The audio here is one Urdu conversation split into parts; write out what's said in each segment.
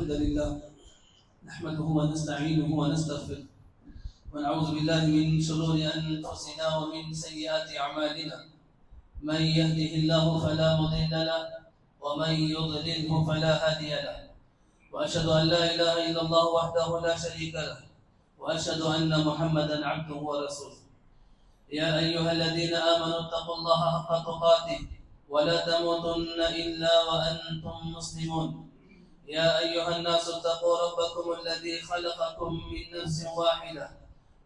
الحمد لله نحمده ونستعينه ونستغفره ونعوذ بالله من شرور أنفسنا ومن سيئات أعمالنا من يهده الله فلا مضل له ومن يضلله فلا هادي له وأشهد أن لا إله إلا الله وحده لا شريك له وأشهد أن محمدا عبده ورسوله يا أيها الذين آمنوا اتقوا الله حق تقاته ولا تموتن إلا وأنتم مسلمون يا أيها الناس اتقوا ربكم الذي خلقكم من نفس واحدة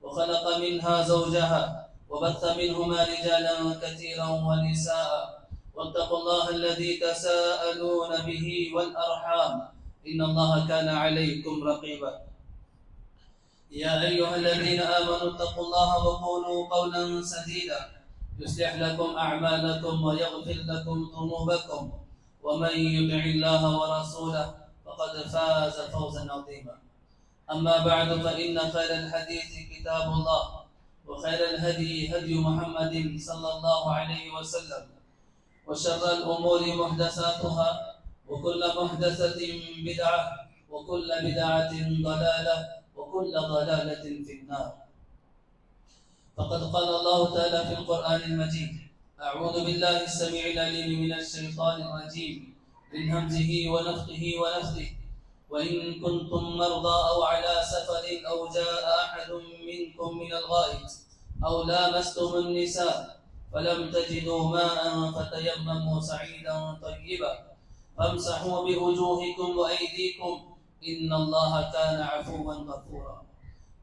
وخلق منها زوجها وبث منهما رجالا كثيرا ونساء واتقوا الله الذي تساءلون به والأرحام إن الله كان عليكم رقيبا يا أيها الذين آمنوا اتقوا الله وقولوا قولا سديدا يصلح لكم أعمالكم ويغفر لكم ذنوبكم ومن يطع الله ورسوله فقد فاز فوزا عظيما أما بعد فإن خير الحديث كتاب الله وخير الهدي هدي محمد صلى الله عليه وسلم وشر الأمور محدثاتها وكل محدثة بدعة وكل بدعة ضلالة وكل ضلالة في النار فقد قال الله تعالى في القرآن المجيد أعوذ بالله السميع العليم من الشيطان الرجيم من همزه ونفخه ونفثه وإن كنتم مرضى أو على سفر أو جاء أحد منكم من الغائط أو لامستم النساء فلم تجدوا ماء فتيمموا سعيدا طيبا فامسحوا بوجوهكم وأيديكم إن الله كان عفوا غفورا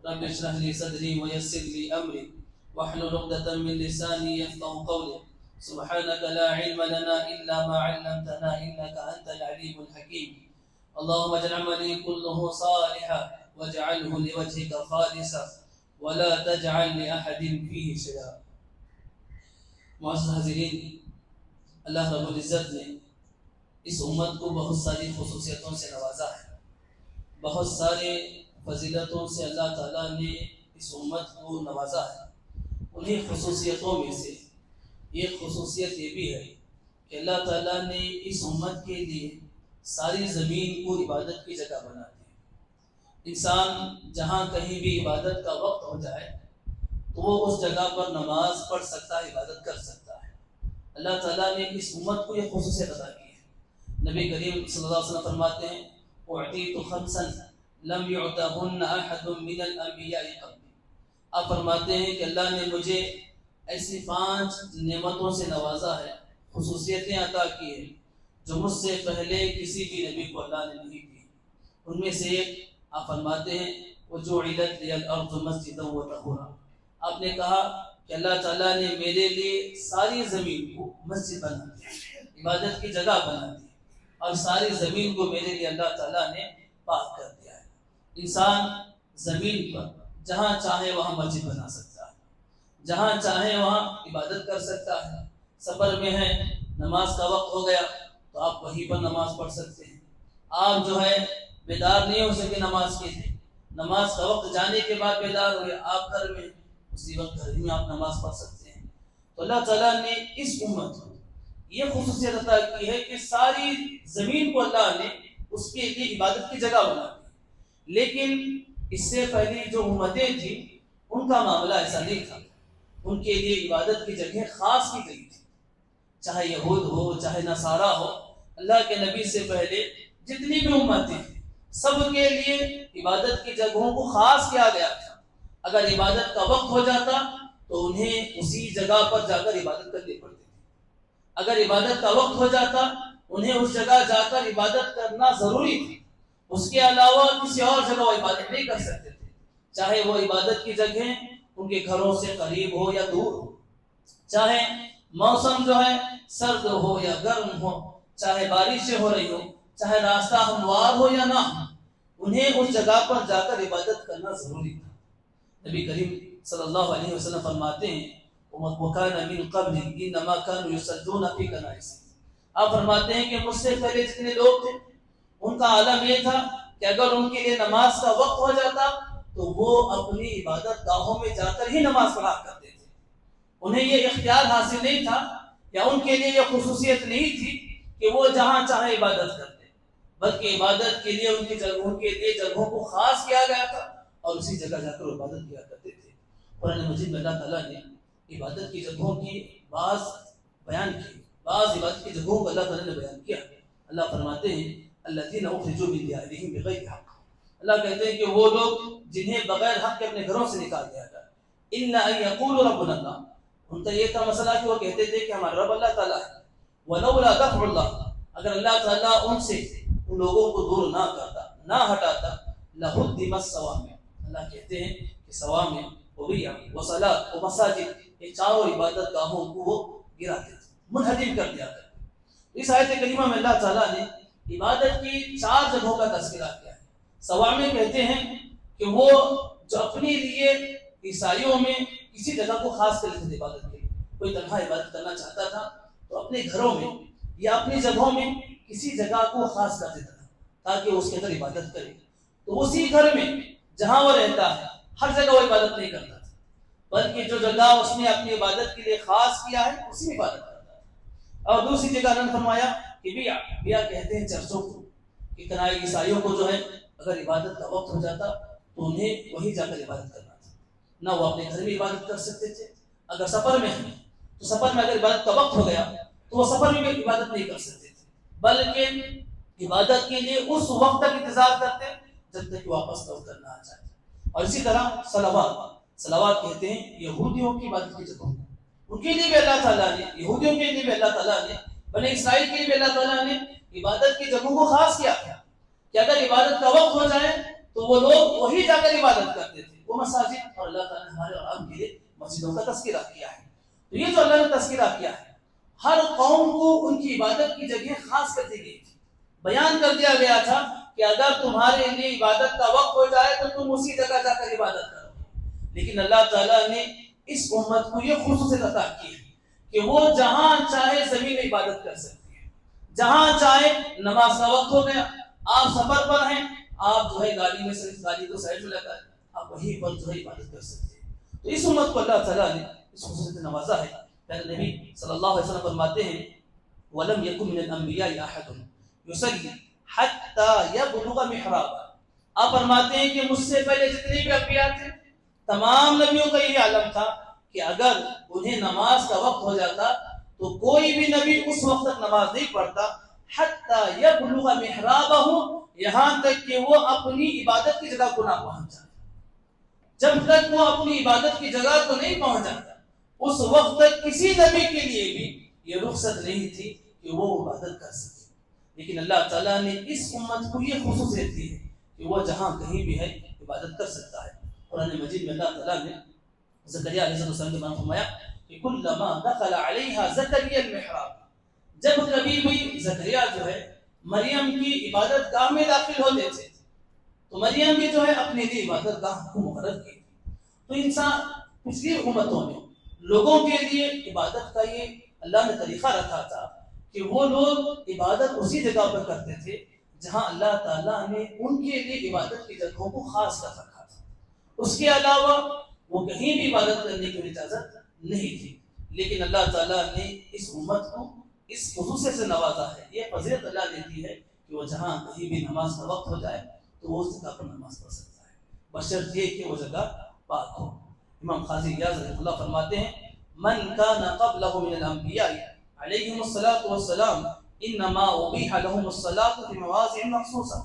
رب اشرح لي صدري ويسر لي أمري واحلل عقدة من لساني يفقهوا قولي سبحانك لا علم لنا إلا ما علمتنا إنك أنت العليم الحكيم اللهم اجعل عملي كله صالحا واجعله لوجهك خالصا ولا تجعل لأحد فيه شيئا. معزز حاضرین، اللہ رب العزت نے اس امت کو بہت ساری خصوصیتوں سے نوازا ہے. بہت سارے فضیلتوں سے اللہ تعالیٰ نے اس امت کو نوازا ہے. انہیں خصوصیتوں میں سے ایک خصوصیت یہ بھی ہے کہ اللہ تعالیٰ نے اس امت کے لیے ساری زمین کو عبادت کی جگہ بنا دی. انسان جہاں کہیں بھی عبادت کا وقت ہو جائے تو وہ اس جگہ پر نماز پڑھ سکتا ہے، عبادت کر سکتا ہے. اللہ تعالیٰ نے اس امت کو یہ خصوصیت عطا کی ہے. نبی کریم صلی اللہ علیہ وسلم فرماتے ہیں اعطیت خمسا لم یعطہن احد من الانبیاء قبلی. آپ فرماتے ہیں کہ اللہ نے مجھے ایسی 5 نعمتوں سے نوازا ہے، خصوصیتیں عطا کی ہیں جو مجھ سے پہلے کسی بھی نبی کو اللہ نے نہیں کی. ان میں سے ایک آپ فرماتے ہیں وجعلت لی الارض مسجدا وطہورا. آپ نے کہا کہ اللہ تعالیٰ نے میرے لیے ساری زمین کو مسجد بنا دیا، عبادت کی جگہ بنا دی، اور ساری زمین کو میرے لیے اللہ تعالیٰ نے پاک کر دیا ہے. انسان زمین پر جہاں چاہے وہاں مسجد بنا سکتا ہے، جہاں چاہے وہاں عبادت کر سکتا ہے. سفر میں ہے، نماز کا وقت ہو گیا تو آپ وہیں پر نماز پڑھ سکتے ہیں. آپ جو ہے بیدار نہیں ہو سکے نماز کے لیے، نماز کا وقت جانے کے بعد بیدار ہوئے، آپ گھر میں اسی وقت گھر میں آپ نماز پڑھ سکتے ہیں. تو اللہ تعالیٰ نے اس امت کو یہ خصوصیت عطا کی ہے کہ ساری زمین کو اللہ نے اس کے لیے عبادت کی جگہ بنا دی. لیکن اس سے پہلی جو امتیں تھیں ان کا معاملہ ایسا نہیں تھا. ان کے لیے عبادت کی جگہ خاص کی گئی تھی، چاہے یہود ہو چاہے نصارہ ہو. اللہ کے نبی سے پہلے جتنی بھی امتیں تھیں سب کے لیے عبادت کی جگہوں کو خاص کیا گیا تھا. اگر عبادت کا وقت ہو جاتا تو انہیں اسی جگہ پر جا کر عبادت کرنی پڑتی تھی. اگر عبادت کا وقت ہو جاتا انہیں اس جگہ جا کر عبادت کرنا ضروری تھی. اس کے علاوہ کسی اور جگہ وہ عبادت نہیں کر سکتے تھے، چاہے وہ عبادت کی جگہ ان کے گھروں سے قریب ہو یا دور ہو، چاہے موسم جو ہے سرد ہو یا گرم ہو، چاہے بارشیں ہو رہی ہو، چاہے راستہ ہموار ہو یا نہ ہو، انہیں اس جگہ پر جا کر عبادت کرنا ضروری تھا. نبی کریم صلی اللہ علیہ وسلم فرماتے ہیں وَكَانَ مِن قَبْلِ إِنَّمَا كَانُوا يُصَلُّونَ فِي كَنَائِسِهِمْ. آپ فرماتے ہیں کہ مجھ سے پہلے جتنے لوگ تھے ان کا عالم یہ تھا کہ اگر ان کے لیے نماز کا وقت ہو جاتا تو وہ اپنی عبادت گاہوں میں جا کر ہی نماز پڑھا کرتے تھے. انہیں یہ اختیار حاصل نہیں تھا یا ان کے لیے یہ خصوصیت نہیں تھی کہ وہ جہاں چاہے عبادت کرتے. بلکہ عبادت کے لیے ان کے لیے جگہوں کو خاص کیا گیا تھا اور اسی جگہ جا کر عبادت کیا کرتے تھے۔ قرآن مجید میں اللہ تعالیٰ نے عبادت کی جگہوں کی بعض بیان کی، بعض عبادت کی جگہوں کو اللہ تعالیٰ نے بیان کیا۔ اللہ فرماتے ہیں الذین اخرجوا من دیارہم بغیر حق، اللہ کہتے ہیں کہ وہ لوگ جنہیں بغیر حق کے اپنے گھروں سے نکال دیا گیا، الا ان یقولوا ربنا اللہ، ان کا یہ تھا مسئلہ کہ وہ کہتے تھے کہ ہمارا رب اللہ تعالیٰ ہے، ولولا دفع اللہ، اگر اللہ تعالیٰ ان سے ان لوگوں کو دور نہ کرتا نہ ہٹاتا، لہدمت الصوامع، اللہ کہتے ہیں کہ صوامع وبیع وصلاۃ ومساجد، یہ چاروں عبادت گاہوں کو وہ گراتے تھے، منہدم کر دیا کرتے۔ اس آیت کریمہ میں اللہ تعالیٰ نے عبادت کی 4 جگہوں کا تذکرہ کیا ہے۔ صوامع کہتے ہیں کہ وہ جو اپنے لیے عیسائیوں میں کسی جگہ کو خاص کر لیتے عبادت کے لیے، کوئی تنہا عبادت کرنا چاہتا تھا تو اپنے گھروں میں یا اپنی جگہوں میں کسی جگہ کو خاص کر دیتا تھا تاکہ اس کے اندر عبادت کرے، تو اسی گھر میں جہاں وہ رہتا ہے ہر جگہ وہ عبادت نہیں کرتا تھا، بلکہ جو جگہ اس نے اپنی عبادت کے لیے خاص کیا ہے اسی میں عبادت کرتا ہے۔ اور دوسری جگہ انہوں نے فرمایا کہ بیع کہتے ہیں چرچوں کو، کہ کنائے عیسائیوں کو جو ہے اگر عبادت کا وقت ہو جاتا تو انہیں وہی جا کر عبادت کرنا تھا، نہ وہ اپنے گھر میں عبادت کر سکتے تھے، اگر سفر میں ہیں تو سفر میں اگر عبادت کا وقت ہو گیا تو وہ سفر میں بھی عبادت نہیں کر سکتے تھے، بلکہ عبادت کے لیے اس وقت تک انتظار کرتے جب تک کہ واپس لوٹ کر نہ آ جائے۔ اور اسی طرح صلوات کہتے ہیں یہودیوں کی عبادت کی جگہوں کو، ان کے لیے بھی اللہ تعالیٰ نے، یہودیوں کے لیے بھی اللہ تعالیٰ نے، بنی اسرائیل کے لیے بھی اللہ تعالیٰ نے عبادت کی جگہوں کو خاص کیا کہ اگر عبادت کا وقت ہو جائے تو وہ لوگ وہی جا کر عبادت کرتے تھے، وہ مساجد، اور اللہ تعالیٰ نے ہمارے اور آپ کے لیے مسجدوں کا تذکرہ کیا ہے۔ تو یہ جو اللہ نے تذکرہ کیا ہے، ہر قوم کو ان کی عبادت کی جگہ خاص کر دی گئی تھی، بیان کر دیا گیا تھا کہ اگر تمہارے لیے عبادت کا وقت ہو جائے تو تم اسی جگہ جا کر عبادت کرو گے۔ لیکن اللہ تعالیٰ نے اس امت کو یہ خصوصیت عطا کی ہے کہ وہ جہاں چاہے زمین میں عبادت کر سکتی ہے، جہاں چاہے نماز کا وقت ہو گیا، آپ سفر پر ہیں، آپ جو ہے گاڑی میں صرف گاڑی کو سائڈ میں لگا آپ وہیں پر جو ہے عبادت کر سکتے ہیں۔ تو اس امت کو اللہ تعالیٰ نے اس خصوصیت سے نوازا ہے۔ پہلے نبی صلی اللہ علیہ وسلم فرماتے ہیں وَلَمْ يَكُنْ مِنَ الْأَنْبِيَاءِ أَحَدٌ يُصَلِّي حَتَّى يَبْلُغَ مِحْرَابًا، آپ فرماتے ہیں کہ مجھ سے پہلے جتنے بھی انبیاء تھے تمام نبیوں کا یہ عالم تھا کہ اگر انہیں نماز کا وقت ہو جاتا تو کوئی بھی نبی اس وقت تک نماز نہیں پڑھتا حَتَّى يَبْلُغَ مِحْرَابَهُ، یہاں تک کہ وہ اپنی عبادت کی جگہ کو نہ پہنچ جائے۔ جب تک وہ اپنی عبادت کی جگہ کو نہیں پہنچ جاتا اس وقت تک کسی نبی کے لیے بھی یہ رخصت نہیں تھی کہ وہ عبادت کر سکے۔ لیکن اللہ تعالیٰ نے اس امت کو یہ خصوصیت دی ہے کہ وہ جہاں کہیں بھی ہے عبادت کر سکتا ہے۔ قرآن مجید میں اللہ تعالیٰ نے زکریا علیہ السلام کے بارے میں فرمایا کہ کلما دخل علیہا زکریا المحراب، جب کبھی بھی زکریا جو ہے مریم کی عبادت گاہ میں داخل ہوتے تھے تو مریم بھی جو ہے اپنے لیے عبادت گاہ کو مقرر کی۔ تو انسان پچھلی امتوں میں لوگوں کے لیے عبادت کا یہ اللہ نے طریقہ رکھا تھا کہ وہ لوگ عبادت اسی جگہ پر کرتے تھے جہاں اللہ تعالیٰ نے ان کے لیے عبادت کی جگہوں کو خاص کر رکھا تھا، اس کے علاوہ وہ کہیں بھی عبادت کرنے کی اجازت نہیں تھی۔ لیکن اللہ تعالیٰ نے اس امت کو اس خصوصیت سے نوازا ہے، یہ فضیلت اللہ نے دی ہے کہ وہ جہاں کہیں بھی نماز کا وقت ہو جائے تو وہ اس جگہ پر نماز پڑھ سکتا ہے، بشرط یہ کہ وہ جگہ پاک ہو۔ امام قاضی ایاز رحمہ اللہ فرماتے ہیں من کان قبلہ من الانبیاء علیہم الصلاۃ والسلام انما ابیح لهم الصلاۃ فی مواضع مخصوصہ،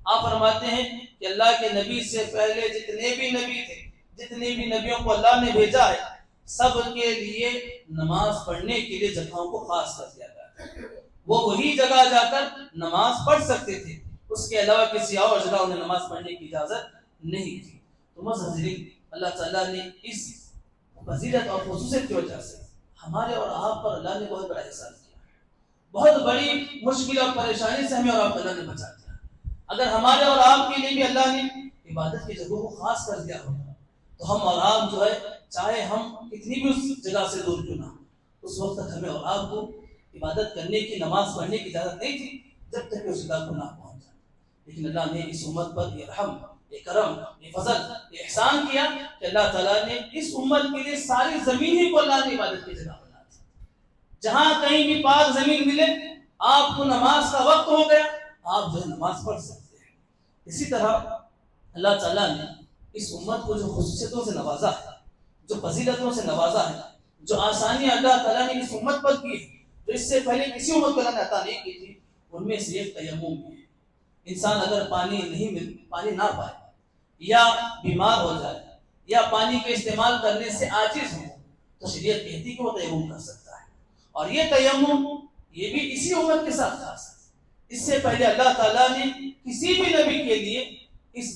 آپ فرماتے ہیں کہ اللہ کے نبی سے پہلے جتنے بھی نبی تھے، جتنے بھی نبیوں کو اللہ نے بھیجا ہے، سب کے لیے نماز پڑھنے کے لیے جگہوں کو خاص کر دیا گیا، وہ وہی جگہ جا کر نماز پڑھ سکتے تھے، اس کے علاوہ کسی اور جگہ انہیں نماز پڑھنے کی اجازت نہیں تھی۔ تو مزید اللہ تعالیٰ نے اس فضیلت اور خصوصیت کی وجہ سے ہمارے اور آپ پر اللہ نے بہت بڑا احسان کیا، بہت بڑی مشکل اور پریشانی سے ہمیں اور آپ کو اللہ نے بچا دیا۔ اگر ہمارے اور آپ کے لیے بھی اللہ نے عبادت کی جگہوں کو خاص کر دیا ہوگا تو ہم اور آپ جو ہے چاہے ہم کتنی بھی اس جگہ سے دور کیوں نہ، اس وقت تک ہمیں اور آپ کو عبادت کرنے کی، نماز پڑھنے کی اجازت نہیں تھی جب تک کہ اس جگہ کو نہ پہنچ جائے۔ لیکن اللہ نے اس امت پر یہ رحم، یہ کرم، یہ فضل، یہ احسان کیا کہ اللہ تعالیٰ نے اس امت کے لیے ساری زمین ہی کو اللہ نے عبادت کی جگہ بنا دی۔ جہاں کہیں بھی پاک زمین ملے، آپ کو نماز کا وقت ہو گیا، آپ جو ہے نماز پڑھ سکتے ہیں۔ اسی طرح اللہ تعالیٰ نے اس امت کو جو خصوصیتوں سے نوازا ہے، جو فضیلتوں سے نوازا ہے، جو آسانی اللہ تعالیٰ نے اس امت پر کی ہے جو اس سے پہلے کسی امت کو اللہ نے عطا نہیں کی تھی، ان میں سے ایک تیمم بھی ہے۔ انسان اگر پانی نہ پائے یا بیمار ہو جائے یا پانی کے استعمال کرنے سے عاجز ہو تو شریعت کہتی کہ وہ تیمم کر سکتا ہے۔ اور یہ تیمم یہ بھی اسی امت کے ساتھ خاص ہے۔ اس سے پہلے اللہ تعالیٰ نے کسی بھی نبی کے لیے اس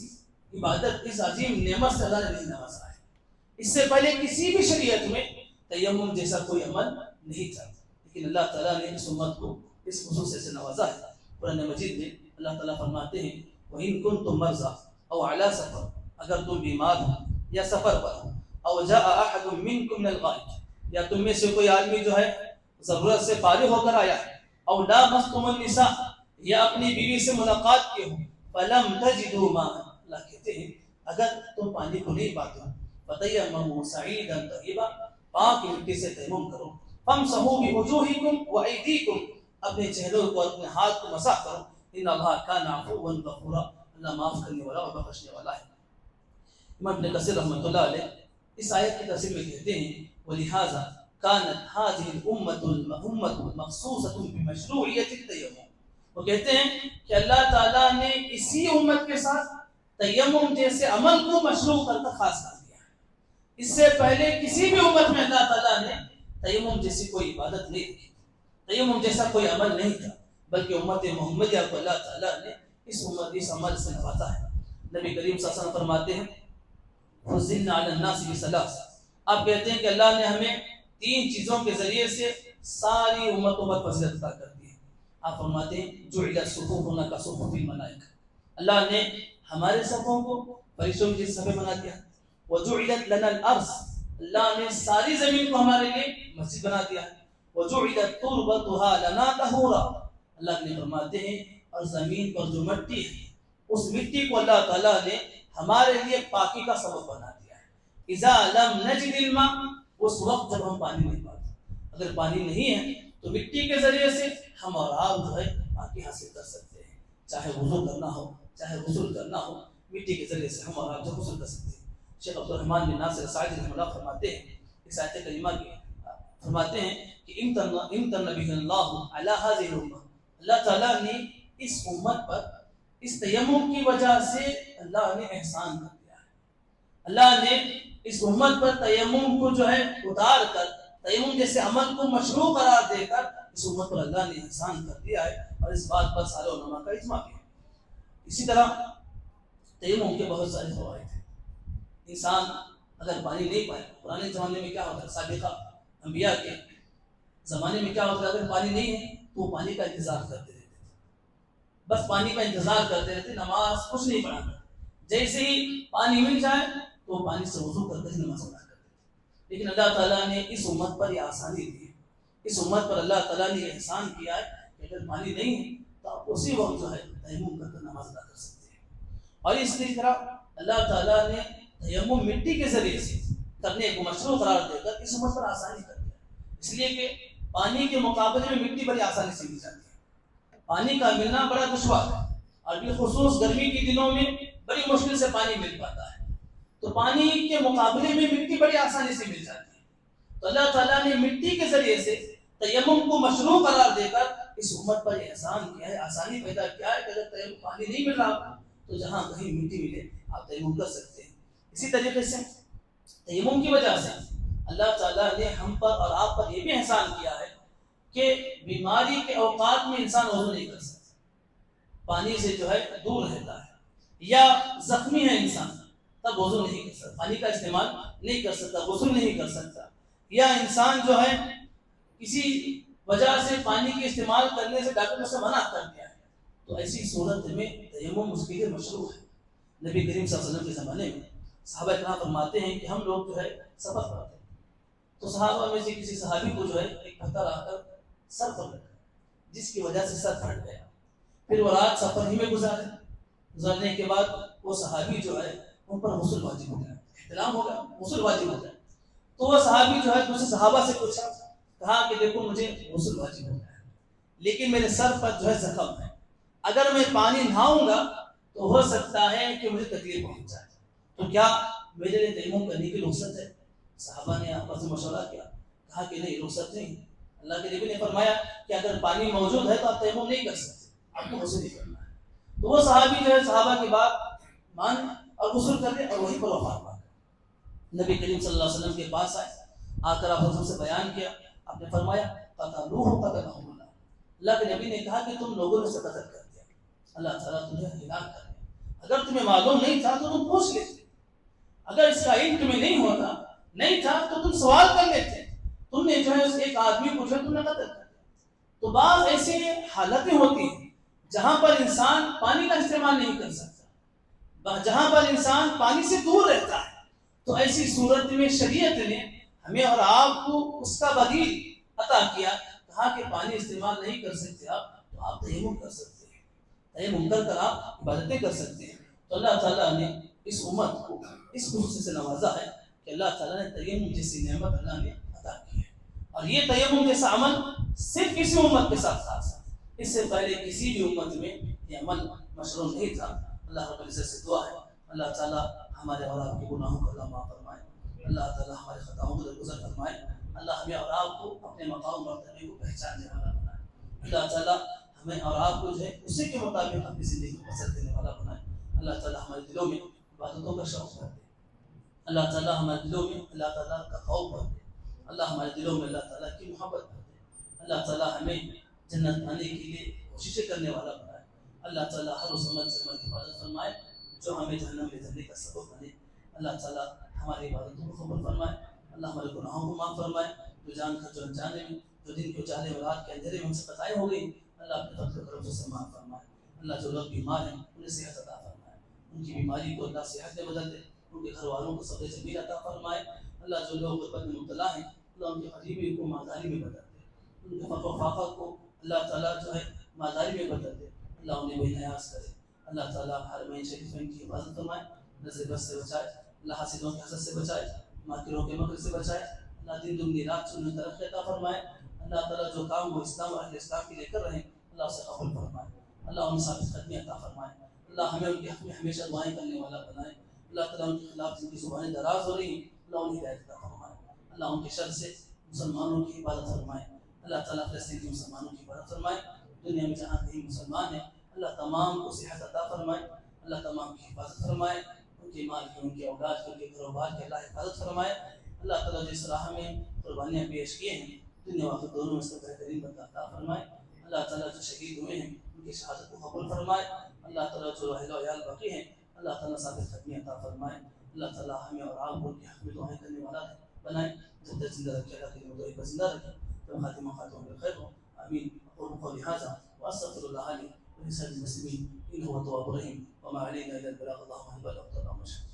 عبادت، اس عظیم نعمت سے اللہ نے نہیں نوازا ہے۔ اس سے پہلے کسی بھی شریعت میں تیمم جیسا کوئی عمل نہیں تھا، لیکن اللہ تعالیٰ نے اس امت کو اس خصوصیت سے نوازا ہے۔ قرآن مجید میں اللہ تعالیٰ فرماتے ہیں وَإِن كُنتُم مَرْضَىٰ أَوْ عَلَىٰ سَفَرٍ، اگر تم بیمار ہو یا سفر پر ہو، أَوْ جَاءَ أَحَدٌ مِّنكُم مِّنَ الْغَائِطِ، یا تم میں سے کوئی آدمی جو ہے ضرورت سے فارغ ہو کر آیا ہے، أَوْ لَامَسْتُمُ النِّسَاءَ، یا اپنی بیوی سے ملاقات کی ہو، فَلَمْ تَجِدُوا مَاءً، اللہ کہتے ہیں اگر تم پانی کو نہیں پاتے ہو، فَتَيَمَّمُوا صَعِيدًا طَيِّبًا، پاک مٹی سے تیمم کرو، فَامْسَحُوا بِوُجُوهِكُمْ وَأَيْدِيكُمْ، اپنے چہروں کو اپنے ہاتھ کو مسح کرو، ان اللہ کان عفوا غفورا، اللہ معاف کرنے والا اور بخشنے والا ہے۔ امام ابن کثیر رحمۃ اللہ علیہ اس آیت کی تفسیر میں کہتے ہیں ولہذا كانت هذه الامه مخصوصه بمشروعیت التیمم، وہ کہتے ہیں کہ اللہ تعالیٰ نے اسی امت کے ساتھ تیمم جیسے عمل کو مشروع کر خاص کر دیا ہے۔ اس سے پہلے کسی بھی امت میں اللہ تعالیٰ نے تیمم جیسی کوئی عبادت نہیں کی، تیمم جیسا کوئی عمل نہیں تھا، بلکہ امت محمدیہ کو اللہ تعالیٰ نے اس عمل سے نوازا ہے۔ نبی کریم صلی اللہ علیہ وسلم فرماتے ہیں فضلنا علی الناس بثلاث، آپ کہتے ہیں کہ اللہ نے ہمیں 3 چیزوں کے ذریعے سے ساری امتوں پر فضیلت عطا کر دی ہے۔ آپ فرماتے ہیں جعلت صفوفنا كصفوف الملائکہ، اللہ نے ہمارے صفوں کو فرشتوں کی جیسے صفیں بنا دیا، وجعلت لنا الارض، اللہ نے ساری زمین کو ہمارے لیے مسجد بنا دیا ہے، وجعلت تربتها لنا طہورا، اللہ نے فرماتے ہیں اور زمین پر جو مٹی ہے اس مٹی کو اللہ تعالیٰ نے ہمارے لیے پاکی کا سبب بنا دیا ہے۔ اذا لم نجد الماء، اس وقت جب ہم پانی نہیں پاتے، اگر پانی نہیں ہے تو مٹی کے ذریعے سے ہم اور آپ جو ہے پاکی حاصل کر سکتے ہیں، چاہے وضو کرنا ہو چاہے غسل کرنا ہو، مٹی کے ذریعے سے ہم اور آپ جو غسل کر سکتے ہیں۔ شیخ عبدالرحمن بن ناصر سعدی رحمہ اللہ فرماتے ہیں اس آیت کریمہ کی فرماتے ہیں کہ امتن نبی اللہ علی هذه الامہ، اللہ تعالیٰ نے اس امت پر اس تیمم کی وجہ سے اللہ نے احسان کر دیا ہے۔ اللہ نے اس امت پر تیمم کو جو ہے اتار کر تیمم جیسے عمل کو مشروع قرار دے کر اس امت پر اللہ نے احسان کر دیا ہے، اور اس بات پر سارے علماء کا اجماع ہے۔ اسی طرح تیمم کے بہت سارے فوائد ہیں۔ انسان اگر پانی نہیں پائے، پرانے زمانے میں کیا ہوتا ہے، سابقہ انبیاء کے زمانے میں کیا ہوتا ہے، اگر پانی نہیں ہے تو وہ پانی کا انتظار کرتے رہتے تھے، بس پانی کا انتظار کرتے رہتے، نماز کچھ نہیں پڑھا کرتے، جیسے ہی پانی مل جائے تو وہ پانی سے وضو کر کے نماز ادا کرتے تھے۔ لیکن اللہ تعالیٰ نے اس امت پر یہ آسانی دی ہے، اس امت پر اللہ تعالیٰ نے یہ احسان کیا ہے کہ اگر پانی نہیں ہے تو آپ اسی وقت جو ہے تیمم کر کے نماز ادا کر سکتے ہیں۔ اور اس طرح اللہ تعالیٰ نے تیمم مٹی کے ذریعے سے کرنے کو مشروع قرار دے کر اس امت پر آسانی کر دیا، اس لیے کہ پانی کے مقابلے میں مٹی بڑی آسانی سے مل جاتی ہے، پانی کا ملنا بڑا دشوار ہے، اور بالخصوص گرمی کے دنوں میں بڑی مشکل سے پانی مل پاتا ہے، تو پانی کے مقابلے میں مٹی بڑی آسانی سے مل جاتی ہے۔ تو اللہ تعالیٰ نے مٹی کے ذریعے سے تیمم کو مشروع قرار دے کر اس امت پر احسان کیا ہے، آسانی پیدا کیا ہے کہ اگر پانی نہیں مل رہا تو جہاں کہیں مٹی ملے آپ تیمم کر سکتے ہیں۔ اسی طریقے سے تیمم کی وجہ سے اللہ تعالیٰ نے ہم پر اور آپ پر یہ بھی احسان کیا ہے کہ بیماری کے اوقات میں انسان وضو نہیں کر سکتا، پانی سے جو ہے دور رہتا ہے، یا زخمی ہے انسان تب وضو نہیں کر سکتا، پانی کا استعمال نہیں کر سکتا، غسل نہیں کر سکتا، یا انسان جو ہے کسی وجہ سے پانی کے استعمال کرنے سے ڈاکٹر نے اسے منع کر دیا ہے، تو ایسی صورت میں تیمم اس کے لیے مشروع ہے۔ نبی کریم صلی اللہ علیہ وسلم کے زمانے میں صحابہ کرام فرماتے ہیں کہ ہم لوگ جو ہے سفر پر تھے، تو صحابہ میں سے کسی صحابی کو جو ہے ایک پتھر آ کر سر پر لگا، جس کی وجہ سے سر پھٹ گیا، پھر وہ رات سفر ہی میں گزارنے کے بعد وہ صحابی جو ہے ان پر غسل واجب ہو گیا، احتلام ہو گیا، غسل واجب ہو گیا، تو وہ صحابی جو ہے دوسرے صحابہ سے پوچھا، کہا کہ دیکھو مجھے غسل واجب ہو گیا ہے لیکن میرے سر پر جو ہے زخم ہے، اگر میں پانی نہاؤں گا تو ہو سکتا ہے کہ مجھے تکلیف پہنچ جائے، تو کیا میرے لیے تیمم کرنے کی رخصت ہے؟ صحابہ نے آپس میں مشورہ کیا، کہا کہ نہیں، رخصت نہیں۔ اللہ کے نبی نے فرمایا کہ اگر پانی موجود ہے تو آپ تیمم نہیں کر سکتے، آپ کو غسل نہیں کرنا ہے۔ تو وہ صحابی جو ہے صحابہ کی بات مان اور غسل کر دے اور وہیں پر وفات پا گئے۔ نبی کریم صلی اللہ علیہ وسلم کے پاس آئے، آ کر آپ حضور سے بیان کیا، آپ نے فرمایا قتلوہ قتلہم اللہ، اللہ کے نبی نے کہا کہ تم لوگوں نے اسے قتل کر دیا، اللہ تعالیٰ تمہیں ہلاک کر دیا۔ اگر تمہیں معلوم نہیں تھا تو تم پوچھ لیتے، اگر اس کا علم تمہیں نہیں تھا تو تم سوال کر لیتے، تم نے جو ہے اس ایک آدمی کو جو ہے تم نے قتل کر دیا۔ تو بعض ایسے حالتیں ہوتی ہیں جہاں پر انسان پانی کا استعمال نہیں کر سکتا، جہاں پر انسان پانی سے دور رہتا ہے، تو ایسی صورت میں شریعت نے ہمیں اور آپ کو اس کا بدیل عطا کیا، کہا کہ پانی استعمال نہیں کر سکتے آپ تو آپ تیمم کر سکتے ہیں، تیمم کر کر آپ عبادتیں کر سکتے ہیں۔ تو اللہ تعالیٰ نے اس امت کو اس خصوصی سے نوازا ہے کہ اللہ تعالیٰ نے تیمم جیسی نعمت اللہ نے عطا کی ہے، اور یہ تیمم جیسا عمل صرف اسی امت کے ساتھ خاص ہے، اس سے پہلے کسی بھی امت میں یہ عمل مشروع نہیں تھا۔ اللہ رب العزت سے دعا ہے اللہ تعالیٰ ہمارے اور آپ کے گناہوں کو اللہ معاف فرمائے، اللہ تعالیٰ ہمارے خطاؤں کو درگزر فرمائے، اللہ ہمیں اور آپ کو اپنے مقام مرتبے کو پہچاننے والا بنائے، اللہ تعالیٰ ہمیں اور آپ کو جو ہے اسی کے مطابق اپنی زندگی کو بسر دینے والا بنائے، اللہ تعالیٰ ہمارے دلوں میں عبادتوں کا شوق کر دے، اللہ تعالیٰ ہمارے دلوں میں اللہ تعالیٰ کا خوف کر دے، اللہ ہمارے دلوں میں اللہ تعالیٰ کی محبت کر دے، اللہ تعالیٰ ہمیں جنت پانے کے لیے کوششیں کرنے والا بنائے، اللہ تعالیٰ ہر اس عمل سے ہماری حفاظت فرمائے جو ہمیں جہنم میں جانے کا سبب بنے، اللہ تعالیٰ ہماری عبادتوں کو قبول فرمائے، اللہ ہمارے گناہوں کو معاف فرمائے، جو جان کر جو انجانے میں جو دن کو چاہنے اور رات کے اندھیرے میں ہم سے قطعیں ہو گئی، اللہ اپنے فضل و کرم سے معاف فرمائے، اللہ جو لوگ بیمار ہیں انہیں صحت عطا فرمائے، ان کی بیماری کو اللہ صحت میں بدل دے، ان کے گھر والوں کو صبر جمیل عطا فرمائے، اللہ جو لوگ غربت میں مبتلا ہیں اللہ ان کی غریبی کو مالداری میں بدل دے، ان کے فقر و فاقہ کو اللہ تعالیٰ جو ہے مالداری میں بدل دے، اللہ انہیں بے نیاز کرے، اللہ تعالیٰ حرمین شریفین کی حفاظت فرمائے، نظر بد سے بچائے، اللہ حاسدوں کے حسد سے بچائے، ماکروں کے مکر سے بچائے، اللہ دن دگنی رات سے انہیں ترقی عطا فرمائے، اللہ تعالیٰ جو کام وہ اسلام اور اہل اسلام کے لے کر رہے ہیں اللہ اسے قبول فرمائے، اللہ ان ثابت قدمی عطا فرمائے، اللہ ہمیں ان کے حق میں ہمیشہ دعائیں کرنے والا بنائے، اللہ تعالیٰ ان کے خلاف جن کی زبانیں دراز ہو رہی ہیں اللہ انہیں ہدایت عطا فرمائے، اللہ ان کے شر سے مسلمانوں کی حفاظت فرمائے، اللہ تعالیٰ فلسطین کے مسلمانوں کی حفاظت فرمائے، دنیا میں جہاں کہیں مسلمان ہیں اللہ تمام کو صحت عطا فرمائے، اللہ تمام کی حفاظت فرمائے، ان کے مال کی، ان کے اولاد کی، ان کے کاروبار کی اللہ حفاظت فرمائے، اللہ تعالیٰ جس راہ میں قربانیاں پیش کیے ہیں دنیا و آخرت دونوں میں سے بہترین بدلہ عطا فرمائے، اللہ تعالیٰ جو شہید ہوئے ہیں ان کی شہادت کو قبول فرمائے، اللہ تعالیٰ جو اہل و عیال باقی ہیں اللہ تعالیٰ ثابت قدمی عطا فرمائے، اللہ تعالیٰ ہمیں اور آپ کو ان کے حق میں دعائیں کرنے والا بنائے، جب تک زندہ رکھے اللہ کے مدعی پر زندہ رکھے تو خاتمہ خاتمہ بالخیر ہو، آمین، اقول قولی هذا واستغفر الله لي ولسائر المسلمين انه هو التواب الرحيم وما علينا الا البلاغ اللهم بلغت اللهم اشهد.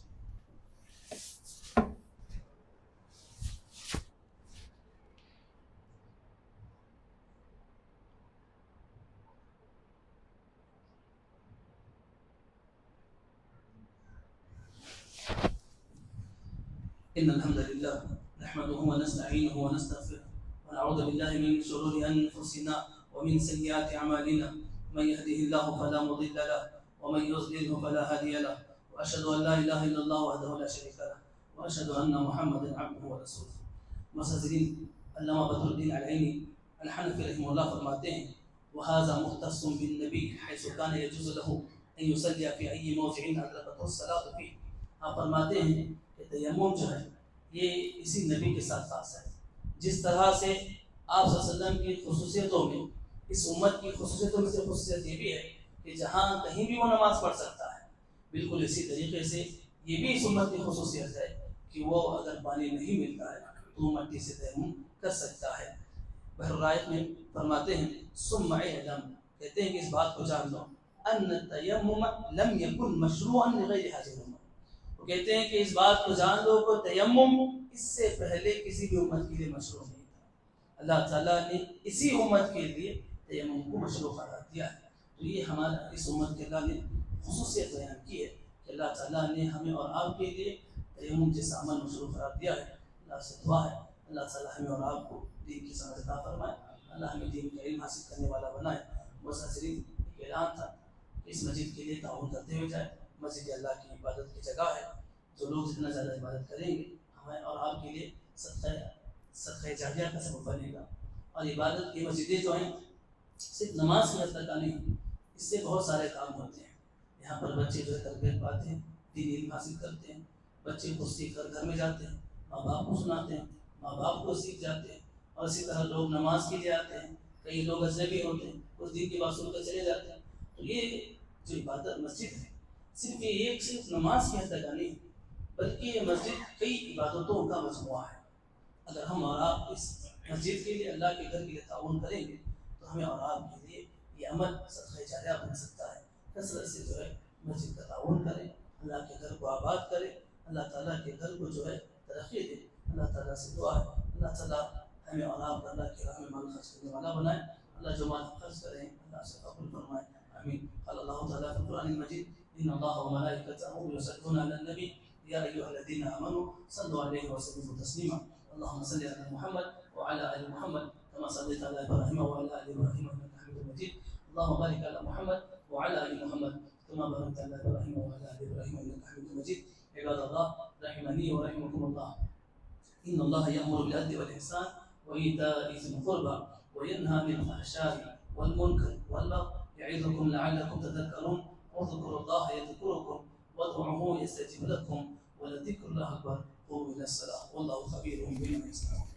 إن الحمد لله نحمده ونستعينه ونستغفره ونعوذ بالله من شرور أنفسنا ومن سيئات أعمالنا، من يهده الله فلا مضل له ومن يضلله فلا هادي له، وأشهد أن لا إله إلا الله وحده لا شريك له وأشهد أن محمدا عبده ورسوله۔ مسجدین علامہ بدر الدین العینی الحنفی رحمہ اللہ فرماتے ہیں وهذا مختص بالنبي حيث كان يجوز له أن يصلي في أي موضع أدركته الصلاة فيه۔ آپ فرماتے ہیں کہ تیمم جو ہے یہ اسی نبی کے ساتھ خاص ہے، جس طرح سے آپ صلی اللہ علیہ وسلم کی خصوصیتوں میں اس امت کی خصوصیتوں میں سے خصوصیت یہ بھی ہے کہ جہاں کہیں بھی وہ نماز پڑھ سکتا ہے، بالکل اسی طریقے سے یہ بھی اس امت کی خصوصیت ہے کہ وہ اگر پانی نہیں ملتا ہے تو وہ مٹی سے تیمم کر سکتا ہے۔ بحر الرائق میں فرماتے ہیں ثم اعلم، کہتے ہیں کہ اس بات کو جان لو ان التیمم لم یکن مشروعا لغیر هذه الامه، وہ کہتے ہیں کہ اس بات کو جان لو کہ تیمم اس سے پہلے کسی بھی امت کے لیے مشروع نہیں تھا، اللہ تعالیٰ نے اسی امت کے لیے تیمم کو مشروع قرار دیا ہے۔ تو یہ ہمارا اس امت کے اللہ نے خصوصیت بیان کی ہے کہ اللہ تعالیٰ نے ہمیں اور آپ کے لیے تیمم جیسا عمل مشروع قرار دیا ہے۔ اللہ سے دعا ہے اللہ تعالیٰ ہمیں اور آپ کو دین کی سمجھ عطا فرمائے، اللہ ہمیں دین کا علم حاصل کرنے والا بنائے۔ بس حاضرین ایک اعلان تھا اس مسجد کے لیے تعاون کرتے ہوئے جائیں. مسجد اللہ کی عبادت کی جگہ ہے. جو لوگ جتنا زیادہ عبادت کریں گے ہمیں اور آپ کے لیے صدقہ جاریہ کا سبب بنے گا. اور عبادت کی مسجدیں جو ہیں صرف نماز کی حد تک نہیں، اس سے بہت سارے کام ہوتے ہیں. یہاں پر بچے جو ہے تربیت پاتے ہیں، دین علم حاصل کرتے ہیں. بچے کو سیکھ کر گھر میں جاتے ہیں، ماں باپ کو سناتے ہیں، ماں باپ کو سیکھ جاتے ہیں. اور اسی طرح لوگ نماز کے لیے آتے ہیں. کئی لوگ اجنبی ہوتے ہیں، کچھ دن کی بات سن کر چلے جاتے ہیں. تو یہ جو عبادت مسجد ہے صرف یہ ایک صرف نماز کی حد تک نہیں، بلکہ یہ مسجد کئی عبادتوں کا مجموعہ ہے. اگر ہم اور آپ اس مسجد کے لیے، اللہ کے گھر کے لیے تعاون کریں گے تو ہمیں اور آپ کے لیے یہ عمل صدقہ جاریہ بن سکتا ہے. کثرت سے جو ہے مسجد کا تعاون کریں، اللہ کے گھر کو آباد کریں، اللہ تعالیٰ کے گھر کو جو ہے ترقی دے. اللہ تعالیٰ سے دعا ہے اللہ تعالیٰ ہمیں اور آپ اللہ کے راہ میں مال خرچ کرنے والا بنائے. اللہ جو مال خرچ کریں اللہ سے قبول فرمائے. آمین. قال اللہ تعالیٰ فی القرآن المجید ان اللہ وملائکتہ یصلون علی النبی یا ایھا الذین آمنوا صلوا علیہ وسلموا تسلیما. اللهم صل على محمد وعلى ال محمد كما صليت على ابراهيم وعلى ال ابراهيم انك حميد مجيد. اللهم بارك على محمد وعلى ال محمد كما باركت على ابراهيم وعلى ال ابراهيم انك حميد مجيد. عباد الله رحمني ورحمكم الله، ان الله يأمر بالعدل والاحسان وايتاء ذي القربى وينهى عن الفحشاء والمنكر والبغي يعظكم لعلكم تذكرون. واذكروا الله يذكركم وادعوه يستجب لكم ولذكر الله اكبر. قوموا الى الصلاه والله خبير بما يصنعون.